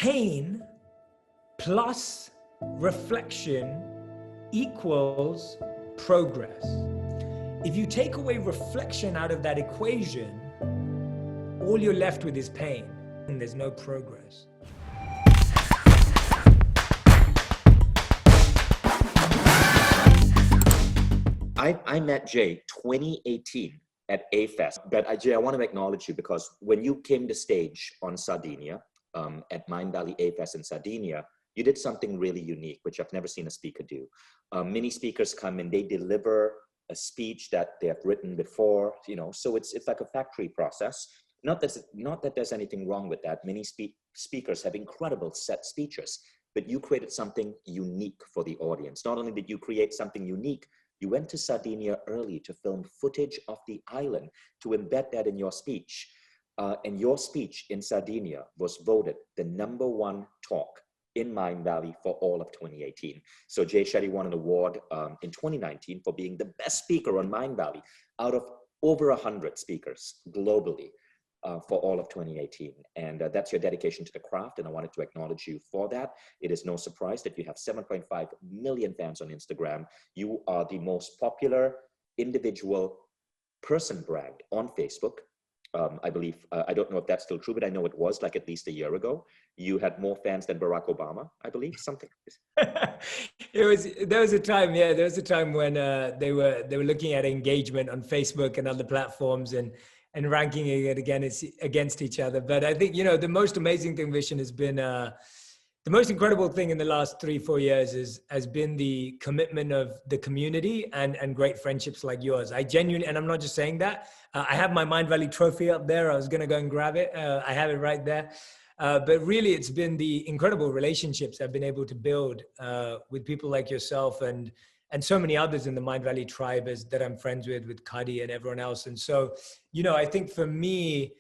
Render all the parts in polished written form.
pain plus reflection equals progress. If you take away reflection out of that equation, all you're left with is pain, and there's no progress. I met Jay 2018 at A-Fest, but Jay, I want to acknowledge you because when you came to stage on Sardinia, at Mind Valley A-Fest in Sardinia, you did something really unique, which I've never seen a speaker do. Many speakers come and they deliver a speech that they have written before, you know, so it's like a factory process. Not that there's anything wrong with that. Many speakers have incredible set speeches, but you created something unique for the audience. Not only did you create something unique, you went to Sardinia early to film footage of the island to embed that in your speech. And your speech in Sardinia was voted the #1 talk in Mind Valley for all of 2018. So Jay Shetty won an award in 2019 for being the best speaker on Mind Valley out of over 100 speakers globally for all of 2018. And that's your dedication to the craft, and I wanted to acknowledge you for that. It is no surprise that you have 7.5 million fans on Instagram. You are the most popular individual person brand on Facebook. I believe, I don't know if that's still true, but I know it was like at least a year ago. You had more fans than Barack Obama, I believe, something. There was a time, yeah, there was a time when they were looking at engagement on Facebook and other platforms and ranking it against each other. But I think, you know, the most amazing thing, Vishen, has been, the most incredible thing in the last 3-4 years has been the commitment of the community and great friendships like yours. I genuinely, and I'm not just saying that, I have my Mind Valley trophy up there. I was going to go and grab it. I have it right there. But really, it's been the incredible relationships I've been able to build with people like yourself and so many others in the Mind Valley tribe that I'm friends with Kadi and everyone else. And so, you know, I think for me,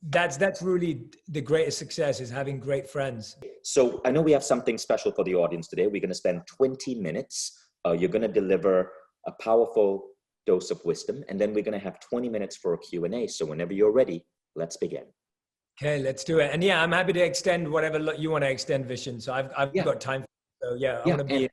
that's really the greatest success, is having great friends. So I know we have something special for the audience today. We're going to spend 20 minutes. You're going to deliver a powerful dose of wisdom, and then we're going to have 20 minutes for a Q&A. So whenever you're ready, let's begin. Okay, let's do it. And yeah, I'm happy to extend whatever you want to extend, Vishen. So I've got time. So yeah, I want to be.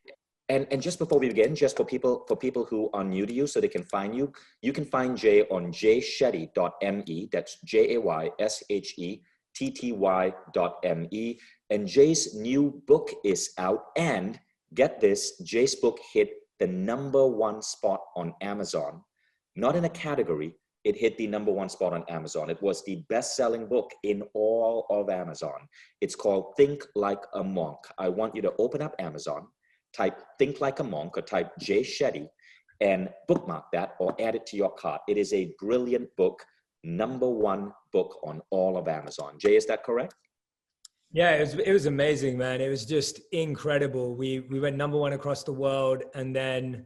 And just before we begin, just for people who are new to you, so they can find you, you can find Jay on jayshetty.me. That's JAYSHETTY.me. And Jay's new book is out. And get this, Jay's book hit the #1 spot on Amazon. Not in a category, it hit the #1 spot on Amazon. It was the best-selling book in all of Amazon. It's called Think Like a Monk. I want you to open up Amazon, type Think Like a Monk, or type Jay Shetty, and bookmark that or add it to your cart. It is a brilliant book, #1 book on all of Amazon. Jay, is that correct? Yeah, it was amazing, man. It was just incredible. We went #1 across the world, and then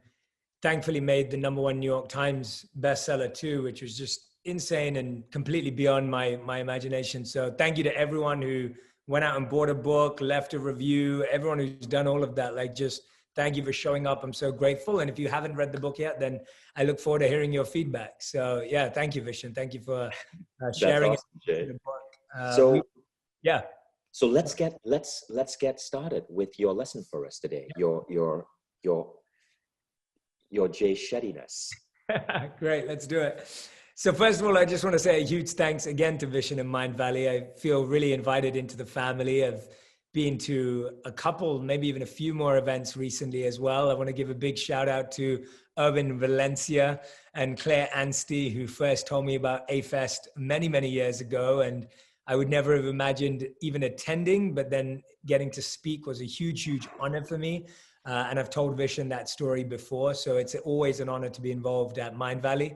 thankfully made the #1 New York Times bestseller too, which was just insane and completely beyond my imagination. So thank you to everyone who went out and bought a book, left a review, everyone who's done all of that. Like, just thank you for showing up. I'm so grateful. And if you haven't read the book yet, then I look forward to hearing your feedback. So yeah, thank you, Vishen. Thank you for sharing the book. So let's get started with your lesson for us today. Your Jay Shettiness. Great, let's do it. So first of all, I just want to say a huge thanks again to Vishen and Mind Valley. I feel really invited into the family. I've been to a couple, maybe even a few more events recently as well. I want to give a big shout out to Irvin Valencia and Claire Anstey, who first told me about A-Fest many, many years ago. And I would never have imagined even attending, but then getting to speak was a huge, huge honor for me. And I've told Vishen that story before. So it's always an honor to be involved at Mind Valley.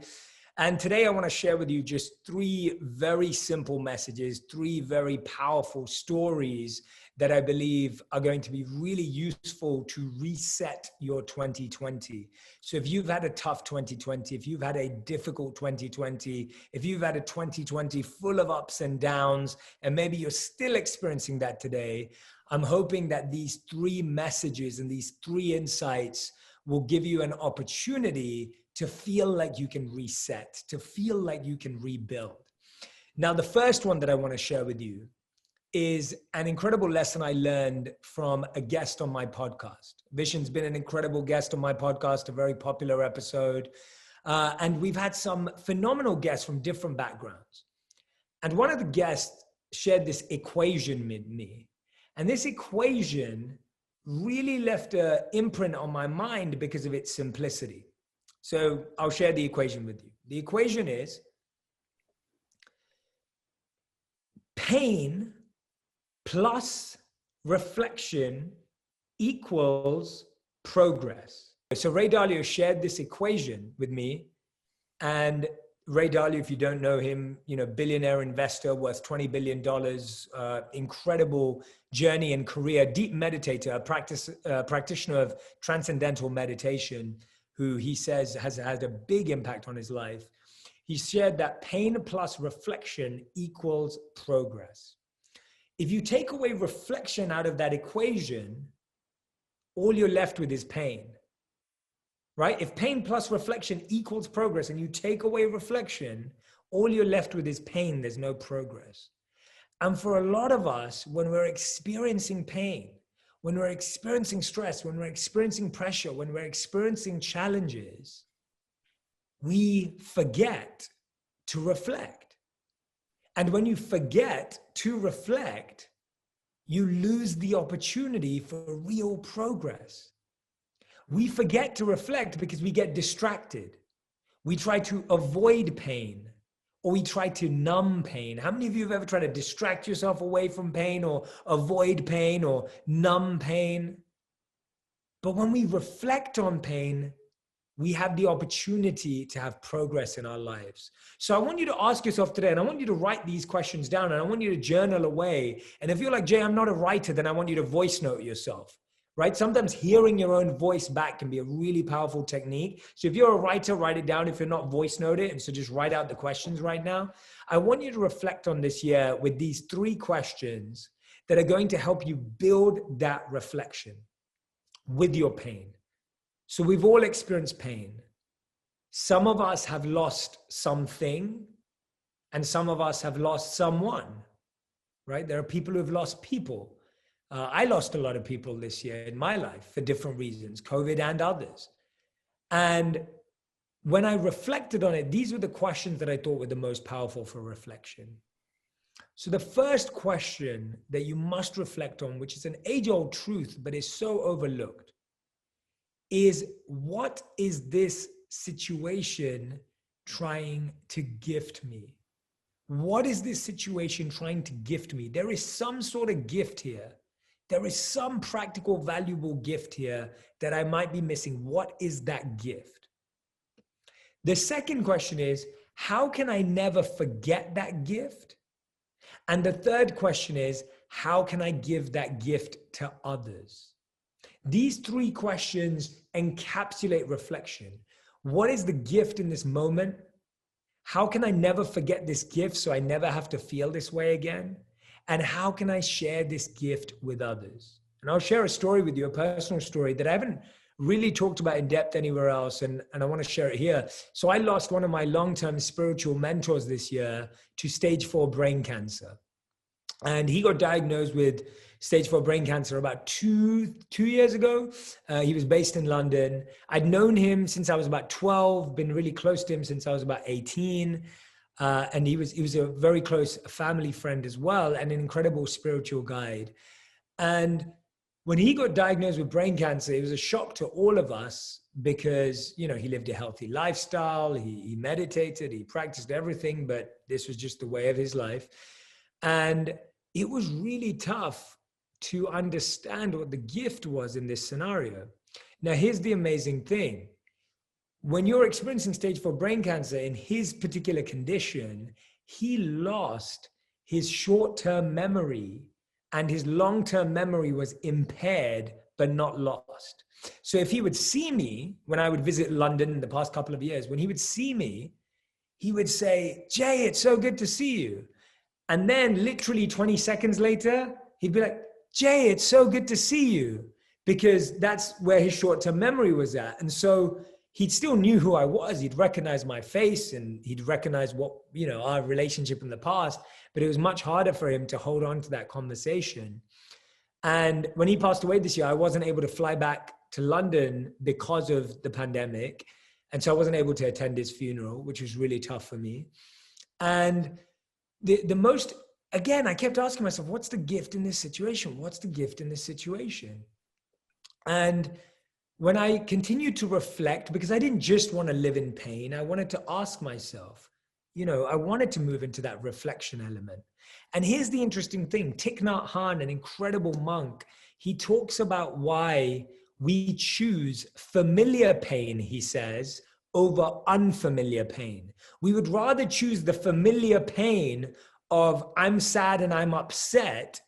And today I want to share with you just 3 very simple messages, 3 very powerful stories that I believe are going to be really useful to reset your 2020. So if you've had a tough 2020, if you've had a difficult 2020, if you've had a 2020 full of ups and downs, and maybe you're still experiencing that today, I'm hoping that these 3 messages and these 3 insights will give you an opportunity to feel like you can reset, to feel like you can rebuild. Now, the first one that I want to share with you is an incredible lesson I learned from a guest on my podcast. Vishen's been an incredible guest on my podcast, a very popular episode. And we've had some phenomenal guests from different backgrounds. And one of the guests shared this equation with me. And this equation really left an imprint on my mind because of its simplicity. So I'll share the equation with you. The equation is pain plus reflection equals progress. So Ray Dalio shared this equation with me. And Ray Dalio, if you don't know him, billionaire investor worth $20 billion, incredible journey and career, deep meditator, practitioner of transcendental meditation, who he says has had a big impact on his life. He shared that pain plus reflection equals progress. If you take away reflection out of that equation, all you're left with is pain, right? If pain plus reflection equals progress and you take away reflection, all you're left with is pain. There's no progress. And for a lot of us, when we're experiencing pain, when we're experiencing stress, when we're experiencing pressure, when we're experiencing challenges, we forget to reflect. And when you forget to reflect, you lose the opportunity for real progress. We forget to reflect because we get distracted. We try to avoid pain, or we try to numb pain. How many of you have ever tried to distract yourself away from pain, or avoid pain, or numb pain? But when we reflect on pain, we have the opportunity to have progress in our lives. So I want you to ask yourself today, and I want you to write these questions down, and I want you to journal away. And if you're like, Jay, I'm not a writer, then I want you to voice note yourself, right? Sometimes hearing your own voice back can be a really powerful technique. So if you're a writer, write it down. If you're not, voice note it. And so just write out the questions right now. I want you to reflect on this year with these 3 questions that are going to help you build that reflection with your pain. So we've all experienced pain. Some of us have lost something, and some of us have lost someone, right? There are people who have lost people. I lost a lot of people this year in my life for different reasons, COVID and others. And when I reflected on it, these were the questions that I thought were the most powerful for reflection. So the first question that you must reflect on, which is an age-old truth, but is so overlooked, is what is this situation trying to gift me? What is this situation trying to gift me? There is some sort of gift here. There is some practical, valuable gift here that I might be missing. What is that gift? The second question is, how can I never forget that gift? And the third question is, how can I give that gift to others? These 3 questions encapsulate reflection. What is the gift in this moment? How can I never forget this gift so I never have to feel this way again? And how can I share this gift with others? And I'll share a story with you, a personal story that I haven't really talked about in depth anywhere else. And I want to share it here. So I lost one of my long-term spiritual mentors this year to stage 4 brain cancer. And he got diagnosed with stage 4 brain cancer about two years ago. He was based in London. I'd known him since I was about 12, been really close to him since I was about 18. And he was a very close family friend as well, and an incredible spiritual guide. And when he got diagnosed with brain cancer, it was a shock to all of us because, he lived a healthy lifestyle. He meditated, he practiced everything, but this was just the way of his life. And it was really tough to understand what the gift was in this scenario. Now, here's the amazing thing. When you're experiencing stage 4 brain cancer, in his particular condition, he lost his short-term memory and his long-term memory was impaired, but not lost. So if he would see me, when I would visit London in the past couple of years, when he would see me, he would say, Jay, it's so good to see you. And then literally 20 seconds later, he'd be like, Jay, it's so good to see you, because that's where his short-term memory was at. And so he still knew who I was. He'd recognize my face and he'd recognize what, our relationship in the past, but it was much harder for him to hold on to that conversation. And when he passed away this year, I wasn't able to fly back to London because of the pandemic. And so I wasn't able to attend his funeral, which was really tough for me. And again, I kept asking myself, what's the gift in this situation? What's the gift in this situation? And when I continued to reflect, because I didn't just want to live in pain, I wanted to ask myself, I wanted to move into that reflection element. And here's the interesting thing. Thich Nhat Hanh, an incredible monk, he talks about why we choose familiar pain, he says, over unfamiliar pain. We would rather choose the familiar pain of I'm sad and I'm upset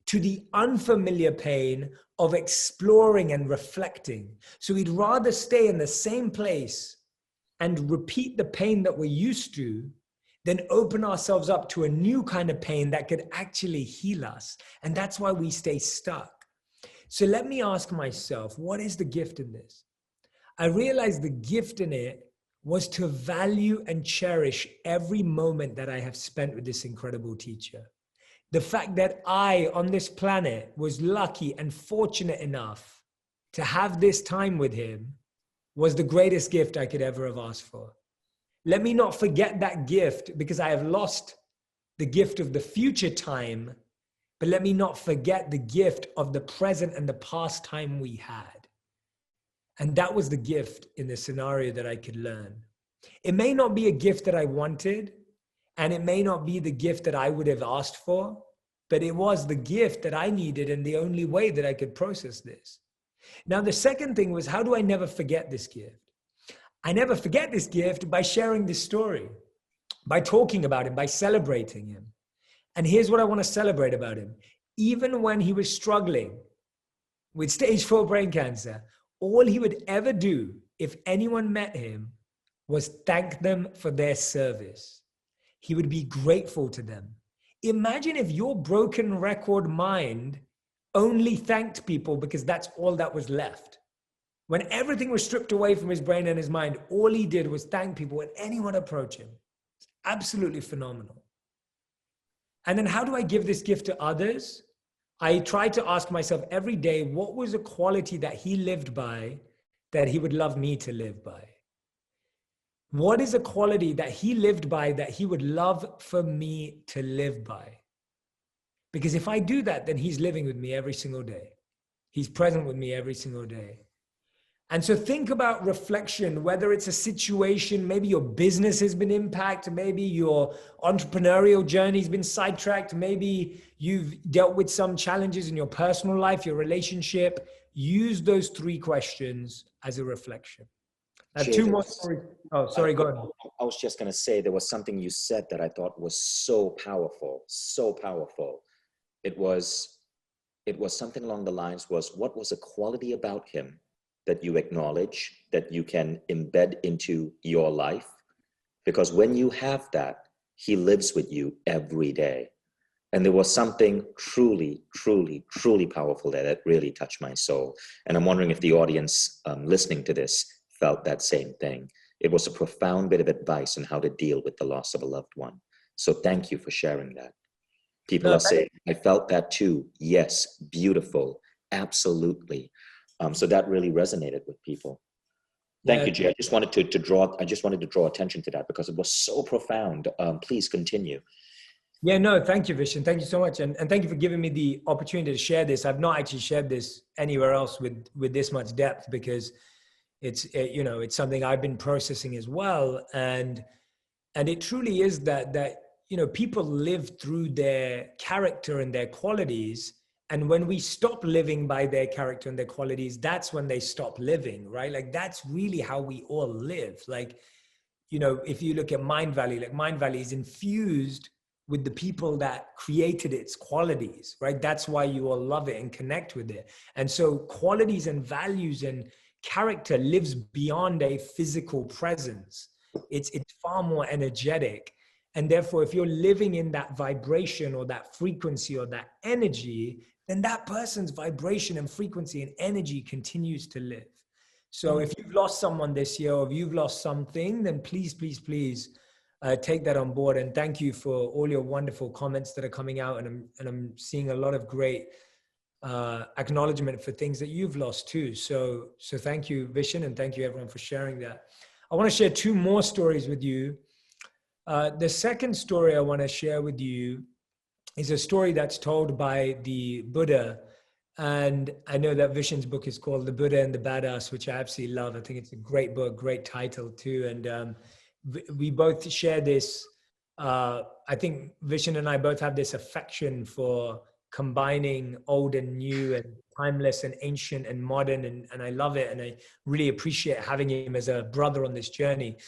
to the unfamiliar pain of exploring and reflecting. So we'd rather stay in the same place and repeat the pain that we're used to than open ourselves up to a new kind of pain that could actually heal us. And that's why we stay stuck. So let me ask myself, what is the gift in this? I realized the gift in it was to value and cherish every moment that I have spent with this incredible teacher. The fact that I, on this planet, was lucky and fortunate enough to have this time with him was the greatest gift I could ever have asked for. Let me not forget that gift, because I have lost the gift of the future time, but let me not forget the gift of the present and the past time we had. And that was the gift in the scenario that I could learn. It may not be a gift that I wanted, and it may not be the gift that I would have asked for, but it was the gift that I needed and the only way that I could process this. Now, the second thing was, how do I never forget this gift? I never forget this gift by sharing this story, by talking about him, by celebrating him. And here's what I want to celebrate about him. Even when he was struggling with stage 4 brain cancer, all he would ever do if anyone met him was thank them for their service. He would be grateful to them. Imagine if your broken record mind only thanked people because that's all that was left. When everything was stripped away from his brain and his mind, all he did was thank people when anyone approached him. It's absolutely phenomenal. And then how do I give this gift to others? I try to ask myself every day, what was a quality that he lived by that he would love me to live by? What is a quality that he lived by that he would love for me to live by? Because if I do that, then he's living with me every single day. He's present with me every single day. And so think about reflection, whether it's a situation, maybe your business has been impacted, maybe your entrepreneurial journey has been sidetracked, maybe you've dealt with some challenges in your personal life, your relationship. Use those 3 questions as a reflection. Now, Jay, 2 more stories. Oh, sorry, go ahead. I was just going to say, there was something you said that I thought was so powerful, so powerful. It was something along the lines was, what was a quality about him that you acknowledge, that you can embed into your life? Because when you have that, he lives with you every day. And there was something truly, truly, truly powerful there that really touched my soul. And I'm wondering if the audience listening to this felt that same thing. It was a profound bit of advice on how to deal with the loss of a loved one. So thank you for sharing that. People are saying, I felt that too. Yes, beautiful, absolutely. So that really resonated with people. Thank you, Jay. I just wanted to draw attention to that because it was so profound. Please continue. Yeah, no, thank you, Vishen. Thank you so much. And thank you for giving me the opportunity to share this. I've not actually shared this anywhere else with this much depth, because it's something I've been processing as well. And it truly is that people live through their character and their qualities. And when we stop living by their character and their qualities, that's when they stop living, right? Like, that's really how we all live. Like, if you look at Mind Valley, like Mind Valley is infused with the people that created its qualities, right? That's why you all love it and connect with it. And so qualities and values and character lives beyond a physical presence. It's far more energetic. And therefore, if you're living in that vibration or that frequency or that energy, then that person's vibration and frequency and energy continues to live. So if you've lost someone this year, or if you've lost something, then please, please, please take that on board. And thank you for all your wonderful comments that are coming out. And I'm seeing a lot of great acknowledgement for things that you've lost too. So thank you, Vishen, and thank you everyone for sharing that. I want to share two more stories with you. The second story I want to share with you is a story that's told by the Buddha. And I know that Vishen's book is called The Buddha and the Badass, which I absolutely love. I think it's a great book, great title too. And we both share this. I think Vishen and I both have this affection for combining old and new and timeless and ancient and modern. And I love it. And I really appreciate having him as a brother on this journey.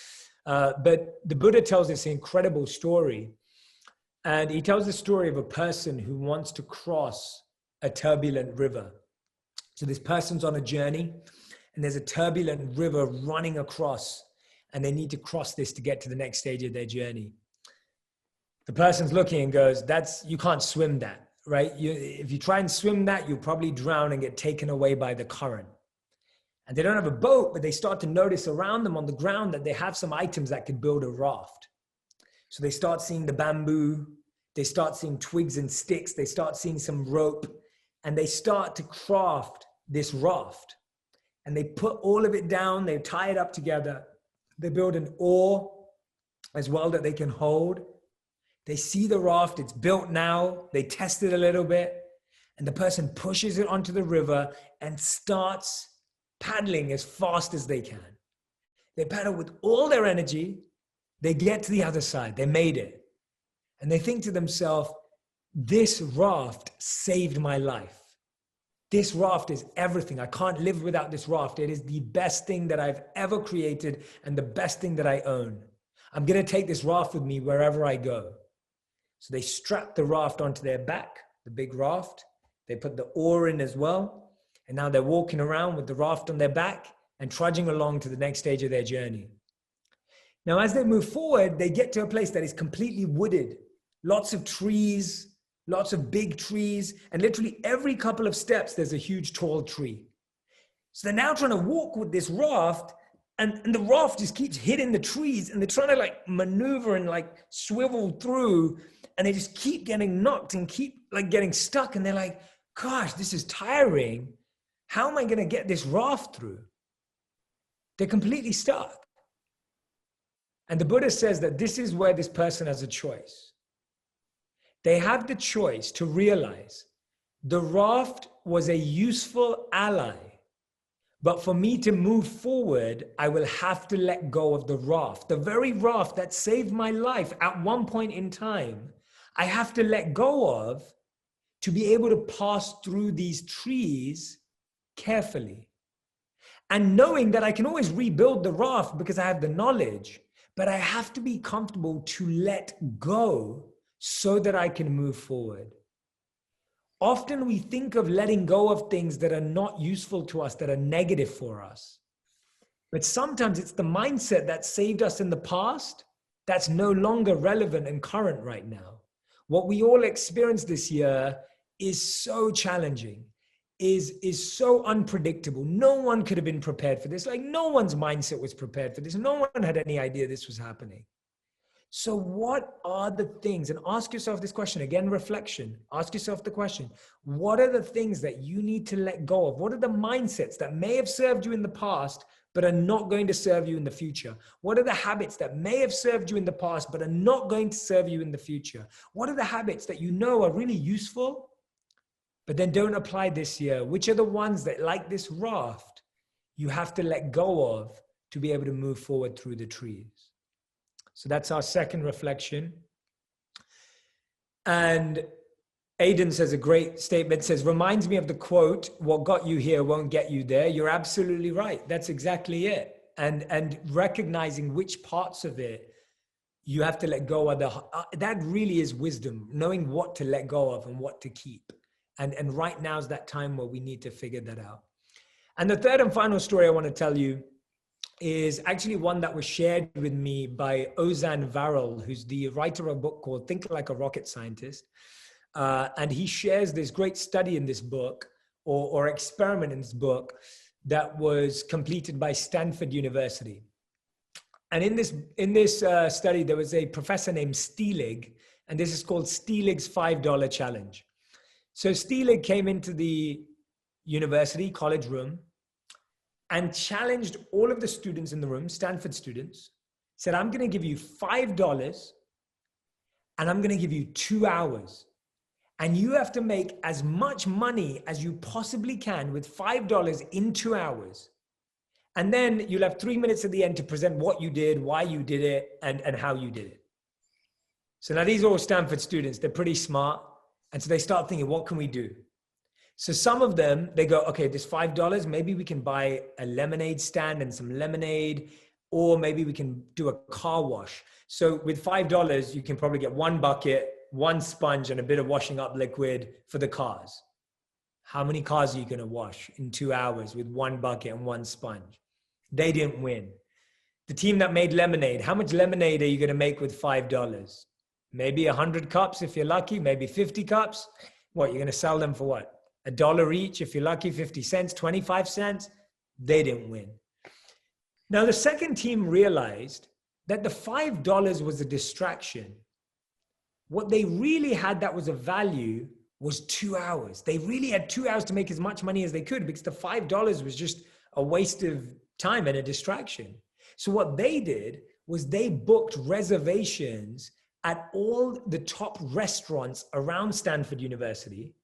But the Buddha tells this incredible story. And he tells the story of a person who wants to cross a turbulent river. So this person's on a journey and there's a turbulent river running across, and they need to cross this to get to the next stage of their journey. The person's looking and goes, you can't swim that, right? If you try and swim that, you'll probably drown and get taken away by the current. And they don't have a boat, but they start to notice around them on the ground that they have some items that could build a raft. So they start seeing the bamboo, they start seeing twigs and sticks, they start seeing some rope, and they start to craft this raft. And they put all of it down, they tie it up together, they build an oar as well that they can hold. They see the raft, it's built now, they test it a little bit, and the person pushes it onto the river and starts paddling as fast as they can. They paddle with all their energy, they get to the other side, they made it. And they think to themselves, this raft saved my life. This raft is everything. I can't live without this raft. It is the best thing that I've ever created and the best thing that I own. I'm going to take this raft with me wherever I go. So they strap the raft onto their back, the big raft. They put the oar in as well. And now they're walking around with the raft on their back and trudging along to the next stage of their journey. Now, as they move forward, they get to a place that is completely wooded. Lots of trees, lots of big trees, and literally every couple of steps, there's a huge tall tree. So they're now trying to walk with this raft, and the raft just keeps hitting the trees, and they're trying to like maneuver and like swivel through, and they just keep getting knocked and keep like getting stuck. And they're like, gosh, this is tiring. How am I going to get this raft through? They're completely stuck. And the Buddha says that this is where this person has a choice. They have the choice to realize the raft was a useful ally, but for me to move forward, I will have to let go of the raft. The very raft that saved my life at one point in time, I have to let go of to be able to pass through these trees carefully. And knowing that I can always rebuild the raft because I have the knowledge, but I have to be comfortable to let go so that I can move forward. Often we think of letting go of things that are not useful to us, that are negative for us. But sometimes it's the mindset that saved us in the past that's no longer relevant and current right now. What we all experienced this year is so challenging, is so unpredictable. No one could have been prepared for this. Like no one's mindset was prepared for this. No one had any idea this was happening. So what are the things, and ask yourself this question, again, reflection, ask yourself the question, what are the things that you need to let go of? What are the mindsets that may have served you in the past, but are not going to serve you in the future? What are the habits that may have served you in the past, but are not going to serve you in the future? What are the habits that you know are really useful, but then don't apply this year? Which are the ones that, like this raft, you have to let go of to be able to move forward through the trees? So that's our second reflection. And Aidan says a great statement, says, reminds me of the quote, what got you here won't get you there. You're absolutely right. That's exactly it. And recognizing which parts of it you have to let go of, that really is wisdom, knowing what to let go of and what to keep. And right now is that time where we need to figure that out. And the third and final story I want to tell you is actually one that was shared with me by Ozan Varol, who's the writer of a book called Think Like a Rocket Scientist. And he shares this great study in this book, or experiment in this book, that was completed by Stanford University. And in this study, there was a professor named Stelig, and this is called Stelig's $5 challenge. So Stelig came into the university college room and challenged all of the students in the room, Stanford students, said, I'm going to give you $5 and I'm going to give you 2 hours. And you have to make as much money as you possibly can with $5 in 2 hours. And then you'll have 3 minutes at the end to present what you did, why you did it, and how you did it. So now these are all Stanford students. They're pretty smart. And so they start thinking, what can we do? So some of them, they go, okay, this $5, maybe we can buy a lemonade stand and some lemonade, or maybe we can do a car wash. So with $5, you can probably get 1 bucket, 1 sponge, and a bit of washing up liquid for the cars. How many cars are you going to wash in 2 hours with 1 bucket and 1 sponge? They didn't win. The team that made lemonade, how much lemonade are you going to make with $5? Maybe 100 cups if you're lucky, maybe 50 cups. What, you're going to sell them for what? $1 each if you're lucky, 50 cents, 25 cents? They didn't win. Now the second team realized that the $5 was a distraction. What they really had that was a value was 2 hours. They really had 2 hours to make as much money as they could because the $5 was just a waste of time and a distraction. So what they did was they booked reservations at all the top restaurants around Stanford University,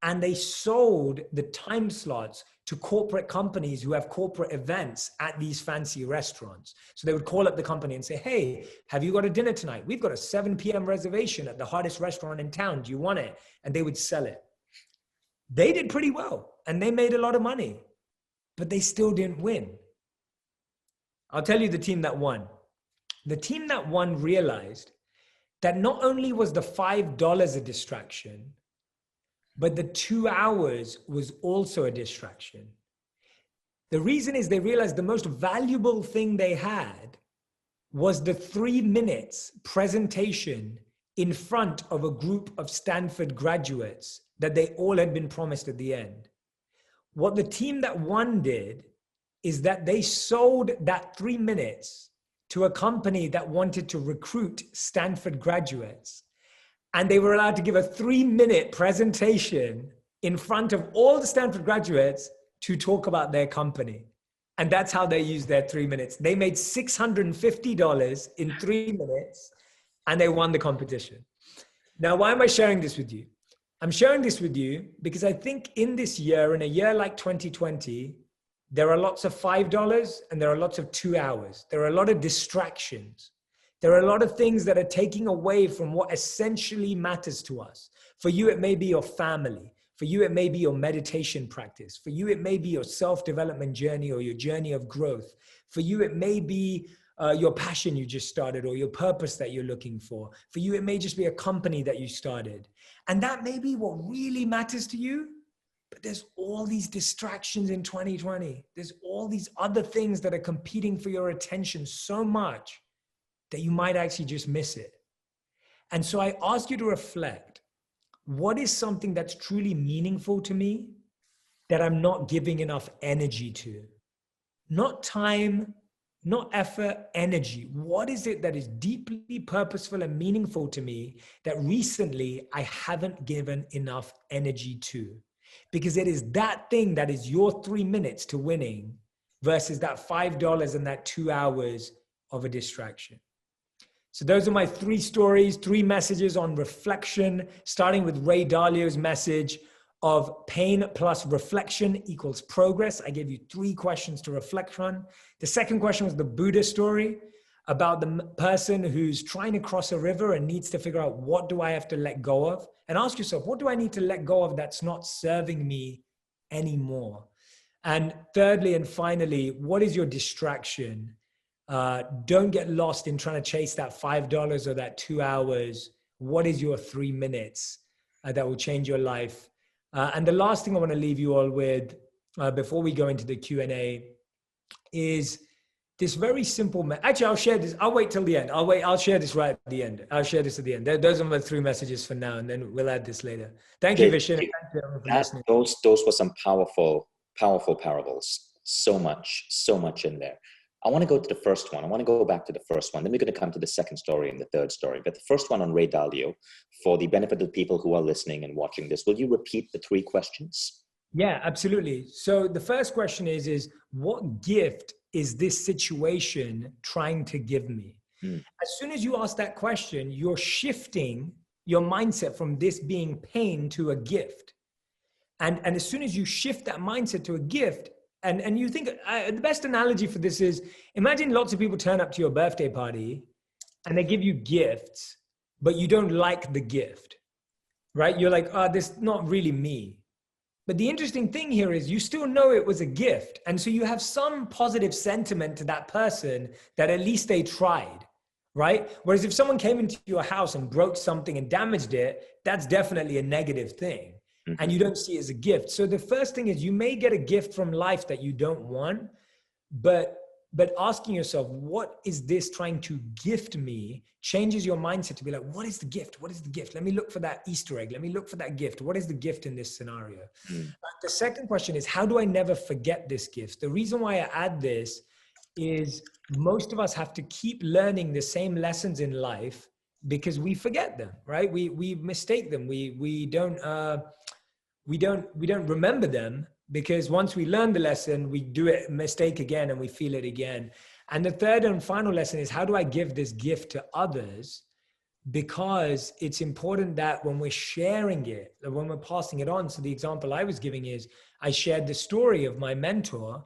and they sold the time slots to corporate companies who have corporate events at these fancy restaurants. So they would call up the company and say, hey, have you got a dinner tonight? We've got a 7 p.m. reservation at the hottest restaurant in town. Do you want it? And they would sell it. They did pretty well and they made a lot of money, but they still didn't win. I'll tell you the team that won. The team that won realized that not only was the $5 a distraction, but the 2 hours was also a distraction. The reason is they realized the most valuable thing they had was the 3 minutes presentation in front of a group of Stanford graduates that they all had been promised at the end. What the team that won did is that they sold that 3 minutes to a company that wanted to recruit Stanford graduates. And they were allowed to give a 3-minute presentation in front of all the Stanford graduates to talk about their company. And that's how they used their 3 minutes. They made $650 in 3 minutes and they won the competition. Now, why am I sharing this with you? I'm sharing this with you because I think in this year, in a year like 2020, there are lots of $5 and there are lots of 2 hours. There are a lot of distractions. There are a lot of things that are taking away from what essentially matters to us. For you, it may be your family. For you, it may be your meditation practice. For you, it may be your self-development journey or your journey of growth. For you, it may be your passion you just started or your purpose that you're looking for. For you, it may just be a company that you started. And that may be what really matters to you. But there's all these distractions in 2020. There's all these other things that are competing for your attention so much that you might actually just miss it. And so I ask you to reflect, what is something that's truly meaningful to me that I'm not giving enough energy to? Not time, not effort, energy. What is it that is deeply purposeful and meaningful to me that recently I haven't given enough energy to? Because it is that thing that is your 3 minutes to winning versus that $5 and that 2 hours of a distraction. So those are my 3 stories, 3 messages on reflection, starting with Ray Dalio's message of pain plus reflection equals progress. I gave you 3 questions to reflect on. The second question was the Buddha story about the person who's trying to cross a river and needs to figure out, what do I have to let go of? And ask yourself, what do I need to let go of that's not serving me anymore? And thirdly and finally, what is your distraction? Don't get lost in trying to chase that $5 or that 2 hours. What is your 3 minutes that will change your life? And the last thing I want to leave you all with before we go into the Q&A is this very simple, actually, I'll share this. I'll wait till the end. I'll share this right at the end. I'll share this at the end. Those are my 3 messages for now, and then we'll add this later. Thank you, Vishen. Those were some powerful parables. so much in there. I want to go to the first one. I want to go back to the first one. Then we're going to come to the second story and the third story. But the first one on Ray Dalio, for the benefit of the people who are listening and watching this, will you repeat the 3 questions? Yeah, absolutely. So the first question is what gift is this situation trying to give me? As soon as you ask that question, you're shifting your mindset from this being pain to a gift. And as soon as you shift that mindset to a gift, and you think, the best analogy for this is, imagine lots of people turn up to your birthday party and they give you gifts, but you don't like the gift, right? You're like, oh, this is not really me. But the interesting thing here is you still know it was a gift. And so you have some positive sentiment to that person that at least they tried, right? Whereas if someone came into your house and broke something and damaged it, that's definitely a negative thing. And you don't see it as a gift. So the first thing is you may get a gift from life that you don't want, but asking yourself, what is this trying to gift me, changes your mindset to be like, what is the gift? What is the gift? Let me look for that Easter egg. Let me look for that gift. What is the gift in this scenario? The second question is, how do I never forget this gift? The reason why I add this is most of us have to keep learning the same lessons in life because we forget them, right? We mistake them. We don't remember them because once we learn the lesson, we do it mistake again and we feel it again. And the third and final lesson is, how do I give this gift to others? Because it's important that when we're sharing it, when we're passing it on. So the example I was giving is I shared the story of my mentor.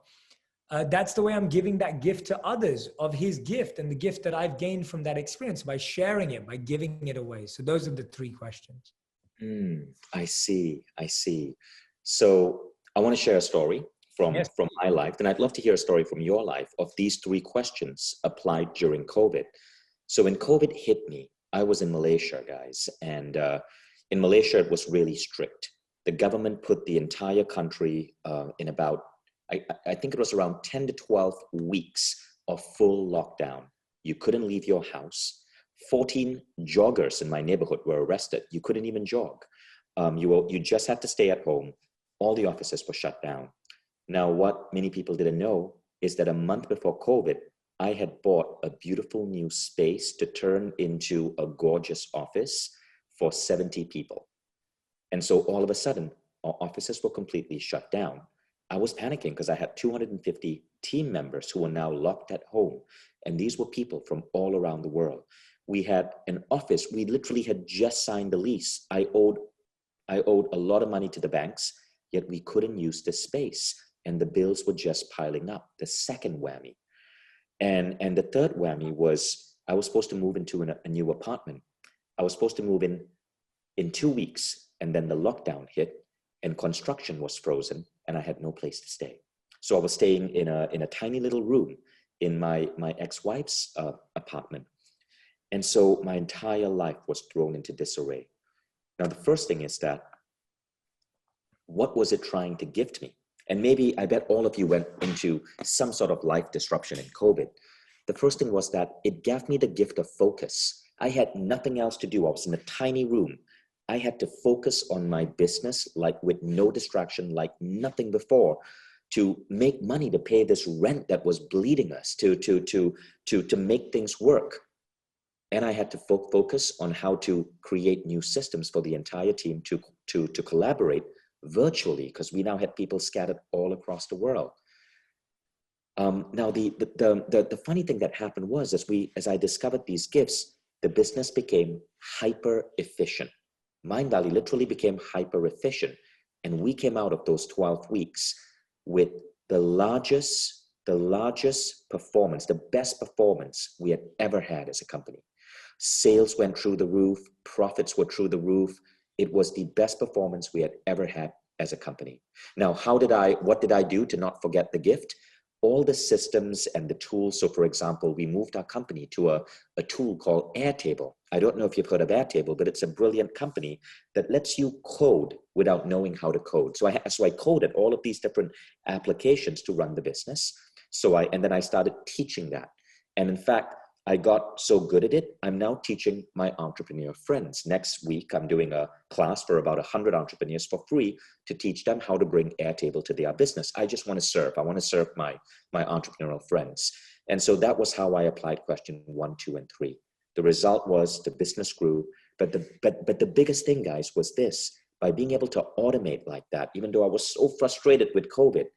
That's the way I'm giving that gift to others of his gift and the gift that I've gained from that experience by sharing it, by giving it away. So those are the 3 questions. I see. So I want to share a story from my life. And I'd love to hear a story from your life of these 3 questions applied during COVID. So when COVID hit me, I was in Malaysia, guys. And in Malaysia, it was really strict. The government put the entire country in about, I think it was around 10 to 12 weeks of full lockdown. You couldn't leave your house. 14 joggers in my neighborhood were arrested. You couldn't even jog. You just had to stay at home. All the offices were shut down. Now, what many people didn't know is that a month before COVID, I had bought a beautiful new space to turn into a gorgeous office for 70 people. And so all of a sudden, our offices were completely shut down. I was panicking because I had 250 team members who were now locked at home. And these were people from all around the world. We had an office. We literally had just signed the lease. I owed a lot of money to the banks, yet we couldn't use the space. And the bills were just piling up. The second whammy. And the third whammy was I was supposed to move into a new apartment. I was supposed to move in 2 weeks. And then the lockdown hit and construction was frozen and I had no place to stay. So I was staying in a tiny little room in my ex-wife's apartment. And so my entire life was thrown into disarray. Now, the first thing is that, what was it trying to gift me? And maybe, I bet all of you went into some sort of life disruption in COVID. The first thing was that it gave me the gift of focus. I had nothing else to do. I was in a tiny room. I had to focus on my business, like with no distraction, like nothing before, to make money to pay this rent that was bleeding us, to make things work. And I had to focus on how to create new systems for the entire team to collaborate virtually, because we now had people scattered all across the world. Now, the funny thing that happened was, as I discovered these gifts, the business became hyper efficient. Mind Valley literally became hyper efficient, and we came out of those 12 weeks with the largest performance, the best performance we had ever had as a company. Sales went through the roof, profits were through the roof. It was the best performance we had ever had as a company. Now, what did I do to not forget the gift? All the systems and the tools. So for example, we moved our company to a tool called Airtable. I don't know if you've heard of Airtable, but it's a brilliant company that lets you code without knowing how to code. So I coded all of these different applications to run the business. And then I started teaching that. And in fact, I got so good at it, I'm now teaching my entrepreneur friends. Next week, I'm doing a class for about 100 entrepreneurs for free to teach them how to bring Airtable to their business. I just want to serve. I want to serve my entrepreneurial friends. And so that was how I applied question 1, 2, and 3. The result was the business grew. But the biggest thing, guys, was this. By being able to automate like that, even though I was so frustrated with COVID,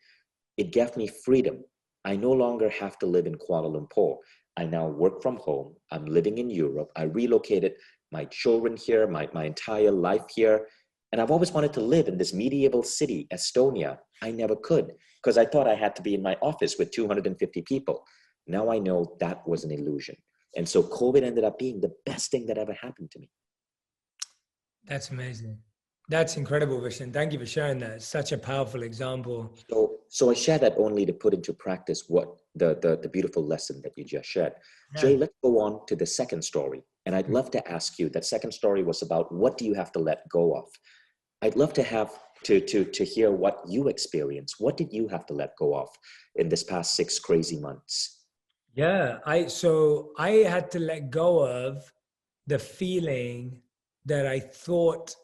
it gave me freedom. I no longer have to live in Kuala Lumpur. I now work from home. I'm living in Europe. I relocated my children here, my entire life here. And I've always wanted to live in this medieval city, Estonia. I never could because I thought I had to be in my office with 250 people. Now I know that was an illusion. And so COVID ended up being the best thing that ever happened to me. That's amazing. That's incredible, Vishen. Thank you for sharing that. It's such a powerful example. So I share that only to put into practice what the beautiful lesson that you just shared. Yeah. Jay, let's go on to the second story. And I'd love to ask you, that second story was about what do you have to let go of? I'd love to have to hear what you experienced. What did you have to let go of in this past 6 crazy months? Yeah, I had to let go of the feeling that I thought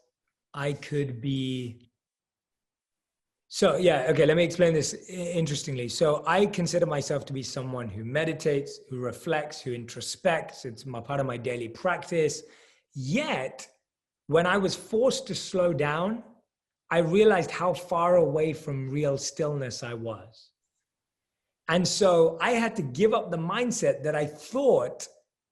I could be. So yeah, okay, let me explain this interestingly. So I consider myself to be someone who meditates, who reflects, who introspects. It's part of my daily practice. Yet, when I was forced to slow down, I realized how far away from real stillness I was. And so I had to give up the mindset that I thought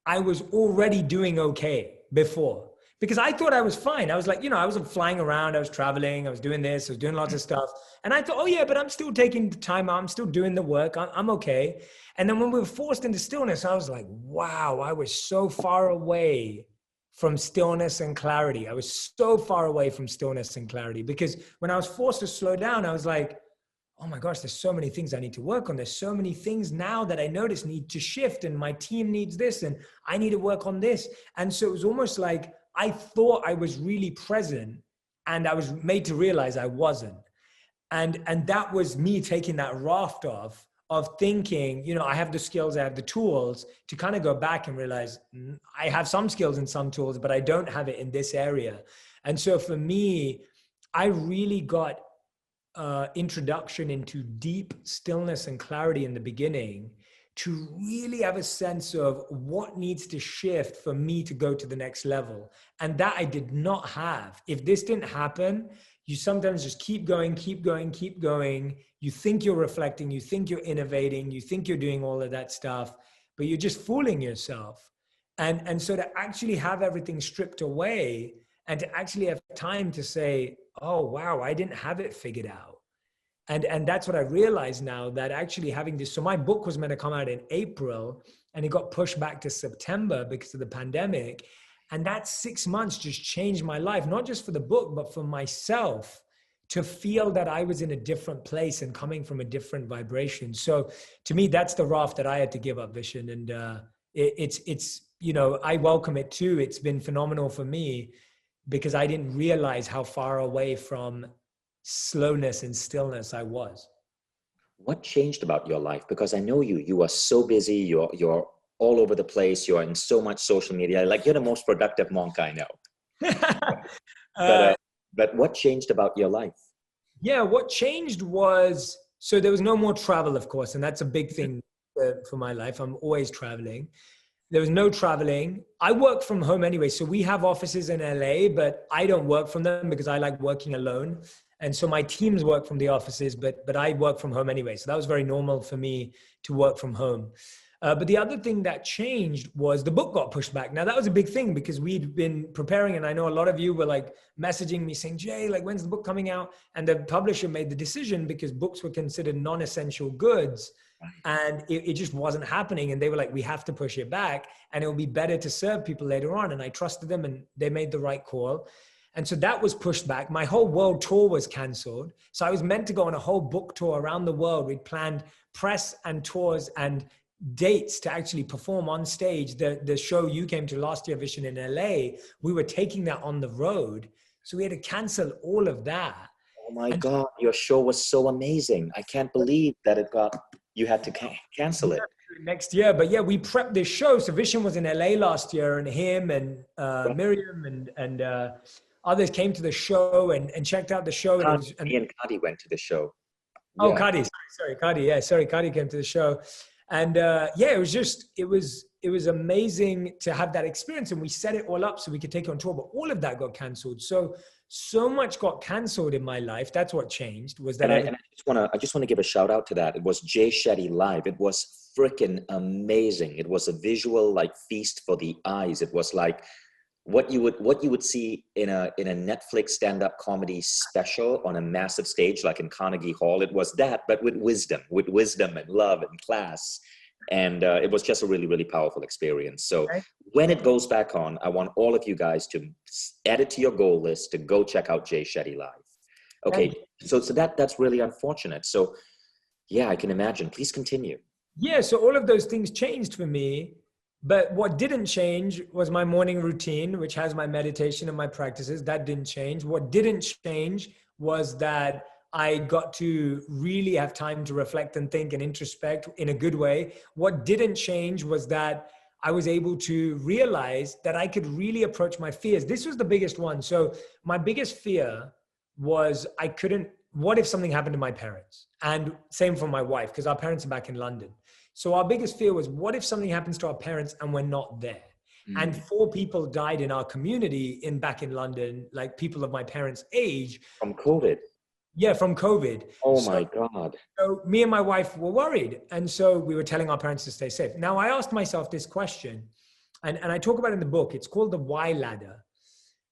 I was already doing okay before. Because I thought I was fine. I was like, I was flying around, I was traveling, I was doing this, I was doing lots of stuff. And I thought, oh yeah, but I'm still taking the time out, I'm still doing the work, I'm okay. And then when we were forced into stillness, I was like, wow, I was so far away from stillness and clarity. I was so far away from stillness and clarity because when I was forced to slow down, I was like, oh my gosh, there's so many things I need to work on. There's so many things now that I notice need to shift and my team needs this and I need to work on this. And so it was almost like I thought I was really present and I was made to realize I wasn't. And that was me taking that raft of thinking, I have the skills, I have the tools to kind of go back and realize I have some skills and some tools, but I don't have it in this area. And so for me, I really got introduction into deep stillness and clarity in the beginning to really have a sense of what needs to shift for me to go to the next level. And that I did not have. If this didn't happen, you sometimes just keep going. You think you're reflecting, you think you're innovating, you think you're doing all of that stuff, but you're just fooling yourself. And so to actually have everything stripped away and to actually have time to say, oh, wow, I didn't have it figured out. And that's what I realized now, that actually having this, so my book was meant to come out in April and it got pushed back to September because of the pandemic. And that 6 months just changed my life, not just for the book, but for myself, to feel that I was in a different place and coming from a different vibration. So to me, that's the raft that I had to give up, Vishen. And it's I welcome it too. It's been phenomenal for me because I didn't realize how far away from slowness and stillness I was. What changed about your life? Because I know you are so busy, you're all over the place, you're in so much social media, like you're the most productive monk I know. But what changed about your life? Yeah, what changed was, so there was no more travel, of course, and that's a big thing for my life. I'm always traveling. There was no traveling. I work from home anyway. So we have offices in LA, but I don't work from them because I like working alone. And so my teams work from the offices, but I work from home anyway. So that was very normal for me to work from home. But the other thing that changed was the book got pushed back. Now that was a big thing because we'd been preparing, and I know a lot of you were like messaging me saying, Jay, like when's the book coming out? And the publisher made the decision because books were considered non-essential goods. And it just wasn't happening. And they were like, we have to push it back and it will be better to serve people later on. And I trusted them and they made the right call. And so that was pushed back. My whole world tour was canceled. So I was meant to go on a whole book tour around the world. We'd planned press and tours and dates to actually perform on stage. The show you came to last year, Vishen, in LA, we were taking that on the road. So we had to cancel all of that. Oh my God, your show was so amazing. I can't believe that you had to cancel it. next year. But yeah, we prepped this show. So Vishen was in LA last year, and him and Miriam and others came to the show and checked out the show. Me and Kadi went to the show. Oh, yeah. Kadi, sorry, Kadi. Yeah, sorry, Kadi came to the show. And yeah, it was amazing to have that experience. And we set it all up so we could take it on tour, but all of that got canceled. So much got canceled in my life. That's what changed. Was that I just want to give a shout out to that. It was Jay Shetty live. It was freaking amazing. It was a visual like feast for the eyes. It was like what you would see in a Netflix stand-up comedy special on a massive stage like in Carnegie Hall. It was that, but with wisdom and love and class. And it was just a really, really powerful experience. So when it goes back on, I want all of you guys to add it to your goal list to go check out Jay Shetty live. Okay, so that's really unfortunate. So yeah, I can imagine. Please continue. Yeah, so all of those things changed for me. But what didn't change was my morning routine, which has my meditation and my practices. That didn't change. What didn't change was that I got to really have time to reflect and think and introspect in a good way. What didn't change was that I was able to realize that I could really approach my fears. This was the biggest one. So my biggest fear was what if something happened to my parents? And same for my wife, because our parents are back in London. So our biggest fear was, what if something happens to our parents and we're not there? And 4 people died in our community back in London, like people of my parents' age. From COVID? Yeah, from COVID. Oh my God. So me and my wife were worried. And so we were telling our parents to stay safe. Now I asked myself this question, and I talk about it in the book. It's called the why ladder.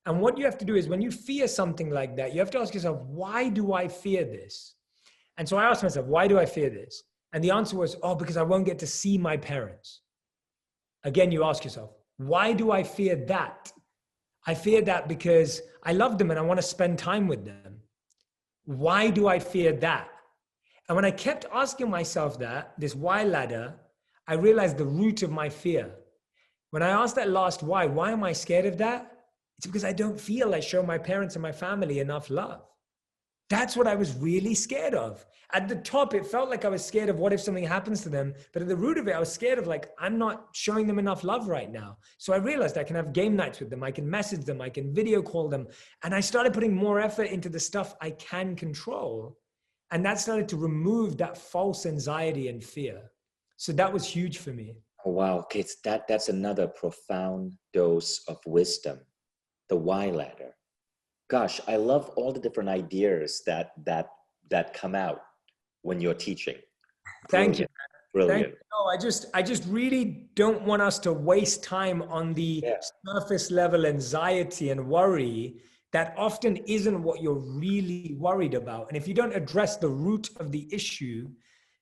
And what you have to do is when you fear something like that, you have to ask yourself, why do I fear this? And so I asked myself, why do I fear this? And the answer was, because I won't get to see my parents. Again, you ask yourself, why do I fear that? I fear that because I love them and I want to spend time with them. Why do I fear that? And when I kept asking myself this why ladder, I realized the root of my fear. When I asked that last why am I scared of that? It's because I don't feel I show my parents and my family enough love. That's what I was really scared of. At the top, it felt like I was scared of what if something happens to them. But at the root of it, I was scared of I'm not showing them enough love right now. So I realized I can have game nights with them. I can message them. I can video call them. And I started putting more effort into the stuff I can control. And that started to remove that false anxiety and fear. So that was huge for me. Oh, wow. Okay, that's another profound dose of wisdom. The why ladder. Gosh, I love all the different ideas that come out when you're teaching. Thank you. Brilliant. Thank you. No, I just really don't want us to waste time on the surface level anxiety and worry that often isn't what you're really worried about. And if you don't address the root of the issue,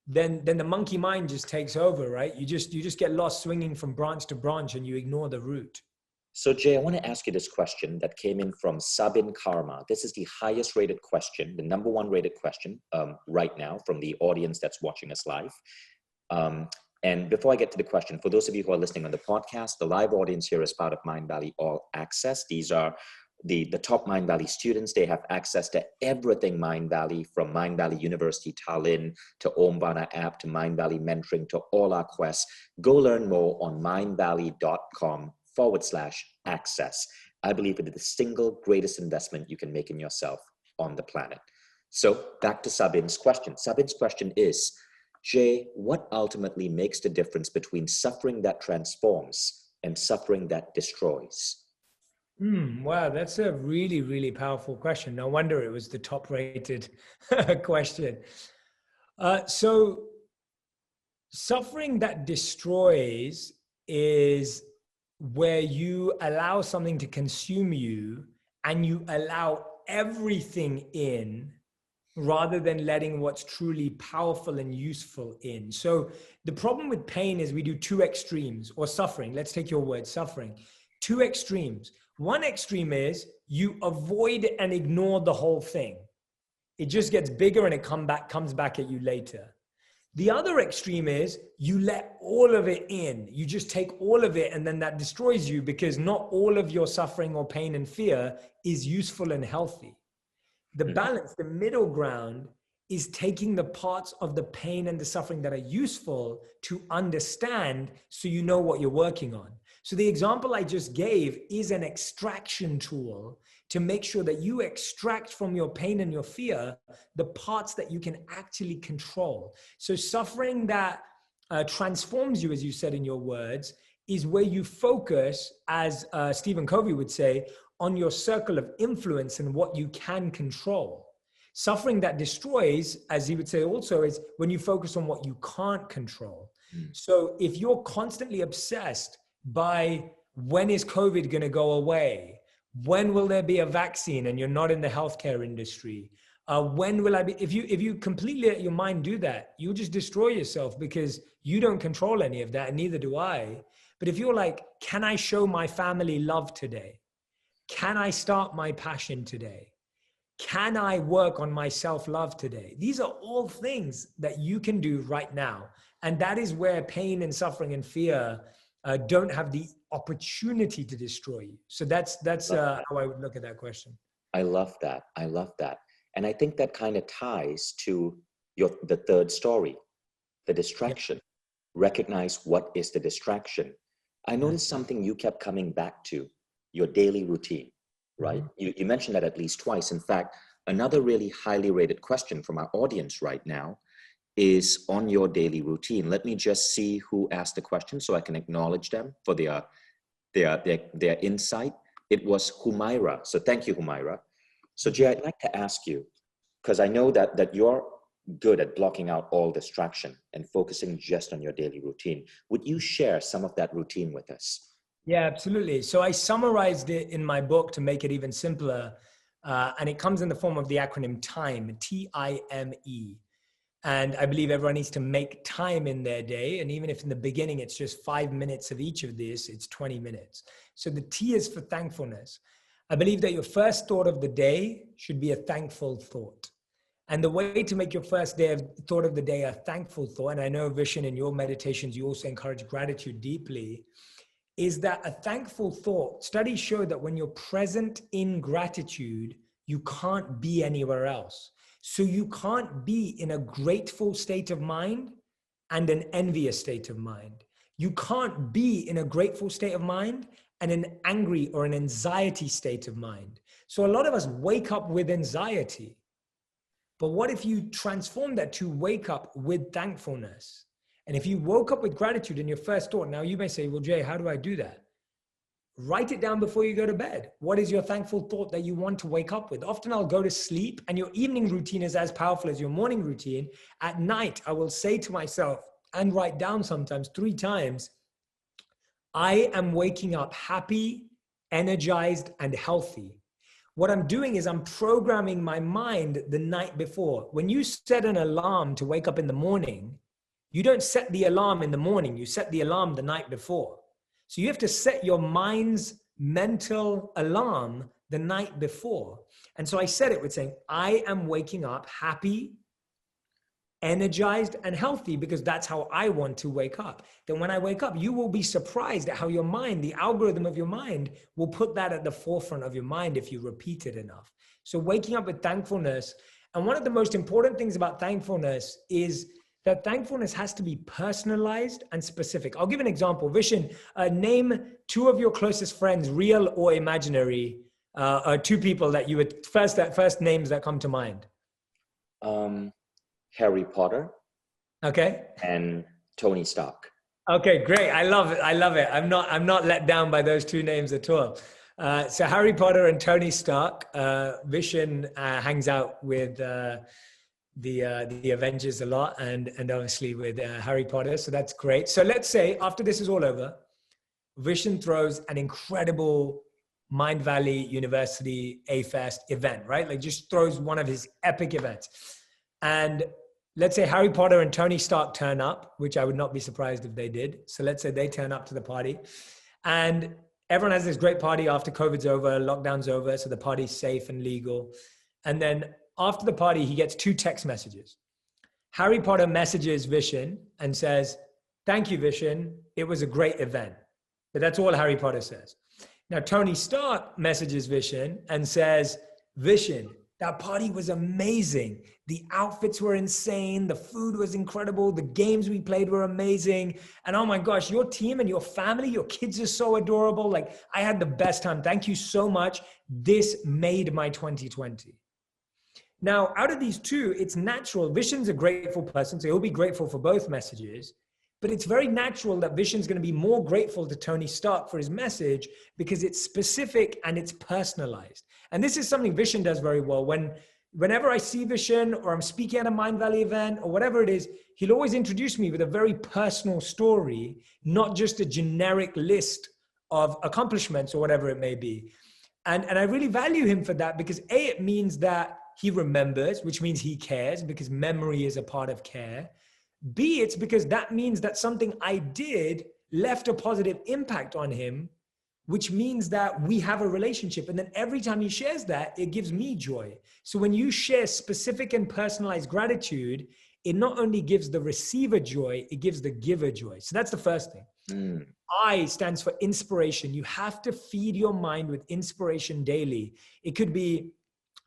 then the monkey mind just takes over, right? You just get lost swinging from branch to branch and you ignore the root. So Jay, I want to ask you this question that came in from Sabin Karma. This is the highest rated question, the number 1 rated question right now from the audience that's watching us live. And before I get to the question, for those of you who are listening on the podcast, the live audience here is part of Mindvalley All Access. These are the top Mindvalley students. They have access to everything Mindvalley, from Mindvalley University Tallinn to Ombana app to Mindvalley mentoring to all our quests. Go learn more on mindvalley.com/access. I believe it is the single greatest investment you can make in yourself on the planet. So back to Sabin's question. Sabin's question is, Jay, what ultimately makes the difference between suffering that transforms and suffering that destroys? Wow, that's a really, really powerful question. No wonder it was the top rated question. So suffering that destroys is where you allow something to consume you and you allow everything in rather than letting what's truly powerful and useful in. So the problem with pain is we do 2 extremes, or suffering. Let's take your word, suffering. 2 extremes. One extreme is you avoid and ignore the whole thing. It just gets bigger and it comes back at you later. The other extreme is you let all of it in. You just take all of it and then that destroys you, because not all of your suffering or pain and fear is useful and healthy. The balance, the middle ground, is taking the parts of the pain and the suffering that are useful to understand so you know what you're working on. So the example I just gave is an extraction tool to make sure that you extract from your pain and your fear the parts that you can actually control. So suffering that transforms you, as you said in your words, is where you focus, as Stephen Covey would say, on your circle of influence and what you can control. Suffering that destroys, as he would say also, is when you focus on what you can't control. So if you're constantly obsessed by when is COVID going to go away, when will there be a vaccine, and you're not in the healthcare industry, when will I be, if you completely let your mind do that, you'll just destroy yourself, because you don't control any of that, and neither do I. But if you're like, can I show my family love today? Can I start my passion today? Can I work on my self-love today? These are all things that you can do right now. And that is where pain and suffering and fear don't have the opportunity to destroy you. So that's how I would look at that question. I love that. I love that. And I think that kind of ties to the third story, the distraction. Yep. Recognize what is the distraction. I noticed something you kept coming back to, your daily routine, right? Mm-hmm. You mentioned that at least twice. In fact, another really highly rated question from our audience right now is on your daily routine. Let me just see who asked the question so I can acknowledge them for their insight. It was Humaira. So thank you, Humaira. So Jay, I'd like to ask you, because I know that you're good at blocking out all distraction and focusing just on your daily routine. Would you share some of that routine with us? Yeah, absolutely. So I summarized it in my book to make it even simpler. And it comes in the form of the acronym TIME, T-I-M-E. And I believe everyone needs to make time in their day. And even if in the beginning, it's just 5 minutes of each of these, it's 20 minutes. So the T is for thankfulness. I believe that your first thought of the day should be a thankful thought. And the way to make your first thought of the day a thankful thought, and I know, Vishen, in your meditations, you also encourage gratitude deeply, is that a thankful thought, studies show that when you're present in gratitude, you can't be anywhere else. So you can't be in a grateful state of mind and an envious state of mind. You can't be in a grateful state of mind and an angry or an anxiety state of mind. So a lot of us wake up with anxiety. But what if you transform that to wake up with thankfulness? And if you woke up with gratitude in your first thought, now you may say, well, Jay, how do I do that? Write it down before you go to bed. What is your thankful thought that you want to wake up with? Often I'll go to sleep and your evening routine is as powerful as your morning routine. At night, I will say to myself and write down sometimes 3 times, I am waking up happy, energized, and healthy. What I'm doing is I'm programming my mind the night before. When you set an alarm to wake up in the morning, you don't set the alarm in the morning, you set the alarm the night before. So you have to set your mind's mental alarm the night before. And so I said it with saying, I am waking up happy, energized, and healthy, because that's how I want to wake up. Then when I wake up, you will be surprised at how your mind, the algorithm of your mind, will put that at the forefront of your mind if you repeat it enough. So waking up with thankfulness. And one of the most important things about thankfulness is that thankfulness has to be personalized and specific. I'll give an example. Vishen, name 2 of your closest friends, real or imaginary, 2 people that you would, first names that come to mind. Harry Potter. Okay. And Tony Stark. Okay, great. I love it. I love it. I'm not let down by those 2 names at all. So Harry Potter and Tony Stark. Vishen hangs out with the Avengers a lot, and obviously with Harry Potter. So that's great. So let's say after this is all over, Vishen throws an incredible Mind Valley University A-Fest event, right? Like just throws one of his epic events. And let's say Harry Potter and Tony Stark turn up, which I would not be surprised if they did. So let's say they turn up to the party, and everyone has this great party after COVID's over, lockdown's over. So the party's safe and legal. And then after the party, he gets 2 text messages. Harry Potter messages Vishen and says, thank you, Vishen. It was a great event. But that's all Harry Potter says. Now, Tony Stark messages Vishen and says, Vishen, that party was amazing. The outfits were insane. The food was incredible. The games we played were amazing. And oh my gosh, your team and your family, your kids are so adorable. Like, I had the best time. Thank you so much. This made my 2020. Now, out of these two, it's natural. Vishen's a grateful person, so he'll be grateful for both messages. But it's very natural that Vishen's going to be more grateful to Tony Stark for his message because it's specific and it's personalized. And this is something Vishen does very well. Whenever I see Vishen or I'm speaking at a Mind Valley event or whatever it is, he'll always introduce me with a very personal story, not just a generic list of accomplishments or whatever it may be. And I really value him for that because A, it means that he remembers, which means he cares because memory is a part of care. B, it's because that means that something I did left a positive impact on him, which means that we have a relationship. And then every time he shares that, it gives me joy. So when you share specific and personalized gratitude, it not only gives the receiver joy, it gives the giver joy. So that's the first thing. I stands for inspiration. You have to feed your mind with inspiration daily. It could be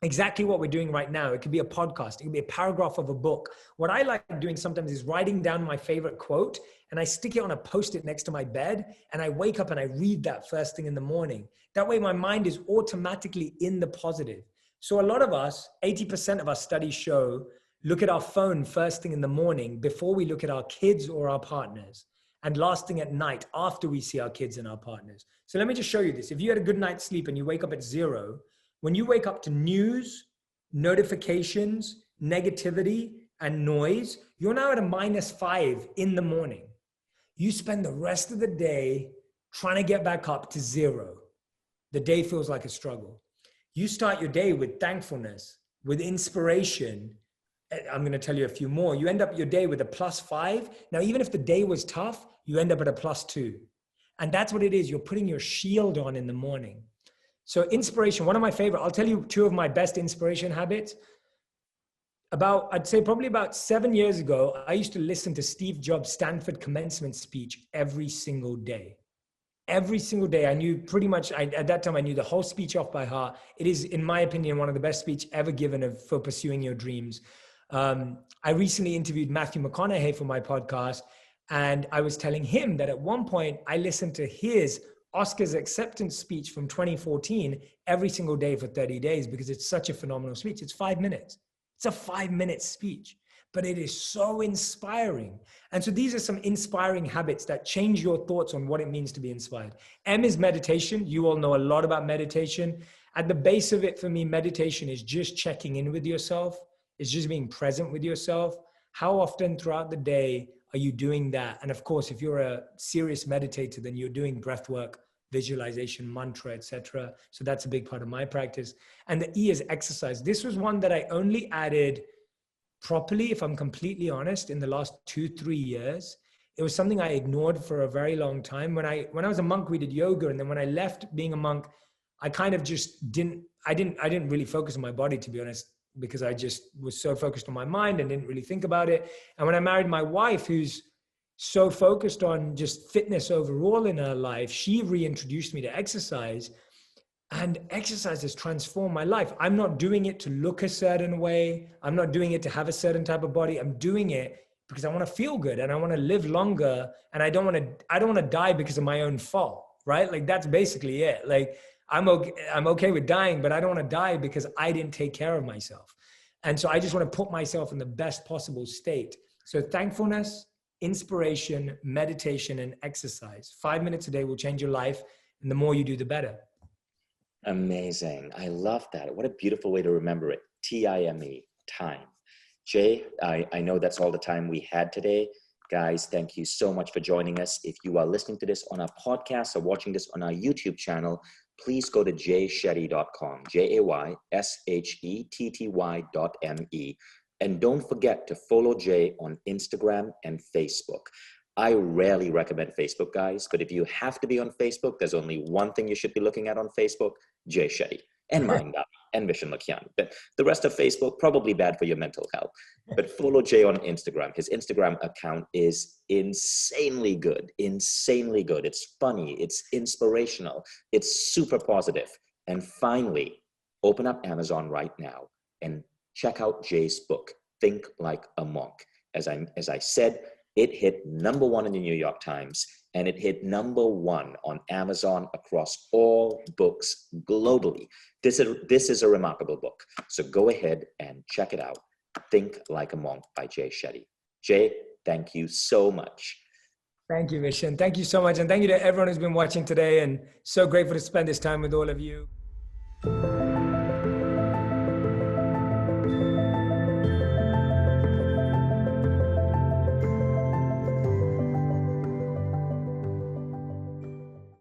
exactly what we're doing right now. It could be a podcast. It could be a paragraph of a book. What I like doing sometimes is writing down my favorite quote and I stick it on a Post-it next to my bed and I wake up and I read that first thing in the morning. That way my mind is automatically in the positive. So a lot of us, 80% of our studies show, look at our phone first thing in the morning before we look at our kids or our partners, and last thing at night after we see our kids and our partners. So let me just show you this. If you had a good night's sleep and you wake up at 0, when you wake up to news, notifications, negativity, and noise, you're now at a -5 in the morning. You spend the rest of the day trying to get back up to 0. The day feels like a struggle. You start your day with thankfulness, with inspiration. I'm going to tell you a few more. You end up your day with a +5. Now, even if the day was tough, you end up at a +2. And that's what it is. You're putting your shield on in the morning. So inspiration, one of my favorite, I'll tell you 2 of my best inspiration habits. I'd say probably about 7 years ago, I used to listen to Steve Jobs' Stanford commencement speech every single day. Every single day. I knew pretty much, at that time, I knew the whole speech off by heart. It is, in my opinion, one of the best speeches ever given for pursuing your dreams. I recently interviewed Matthew McConaughey for my podcast, and I was telling him that at one point, I listened to his Oscars acceptance speech from 2014 every single day for 30 days because it's such a phenomenal speech. It's 5 minutes. It's a 5-minute speech, but it is so inspiring. And so these are some inspiring habits that change your thoughts on what it means to be inspired. M is meditation. You all know a lot about meditation. At the base of it for me, meditation is just checking in with yourself. It's just being present with yourself. How often throughout the day are you doing that? And of course, if you're a serious meditator, then you're doing breath work, visualization, mantra, etc. So that's a big part of my practice. And the E is exercise. This was one that I only added properly, if I'm completely honest, in the last 2-3 years. It was something I ignored for a very long time. When I was a monk, we did yoga. And then when I left being a monk, I kind of just didn't really focus on my body, to be honest, because I just was so focused on my mind and didn't really think about it. And when I married my wife, who's so focused on just fitness overall in her life, she reintroduced me to exercise, and exercise has transformed my life. I'm not doing it to look a certain way. I'm not doing it to have a certain type of body. I'm doing it because I want to feel good and I want to live longer. And I don't want to die because of my own fault, right? Like that's basically it. Like I'm okay with dying, but I don't want to die because I didn't take care of myself. And so I just want to put myself in the best possible state. So thankfulness, inspiration, meditation, and exercise. 5 minutes a day will change your life. And the more you do, the better. Amazing. I love that. What a beautiful way to remember it. TIME, time. Jay, I know that's all the time we had today. Guys, thank you so much for joining us. If you are listening to this on our podcast or watching this on our YouTube channel, please go to jayshetty.com, JAYSHETTY.me. And don't forget to follow Jay on Instagram and Facebook. I rarely recommend Facebook, guys, but if you have to be on Facebook, there's only one thing you should be looking at on Facebook, Jay Shetty and Mind Valley and Vishen Lakhiani. But the rest of Facebook, probably bad for your mental health. But follow Jay on Instagram. His Instagram account is insanely good, insanely good. It's funny, it's inspirational, it's super positive. And finally, open up Amazon right now and check out Jay's book, Think Like a Monk. As I said, it hit #1 in the New York Times, and it hit #1 on Amazon across all books globally. This is a remarkable book. So go ahead and check it out. Think Like a Monk by Jay Shetty. Jay, thank you so much. Thank you, Vishen. Thank you so much. And thank you to everyone who's been watching today, and so grateful to spend this time with all of you.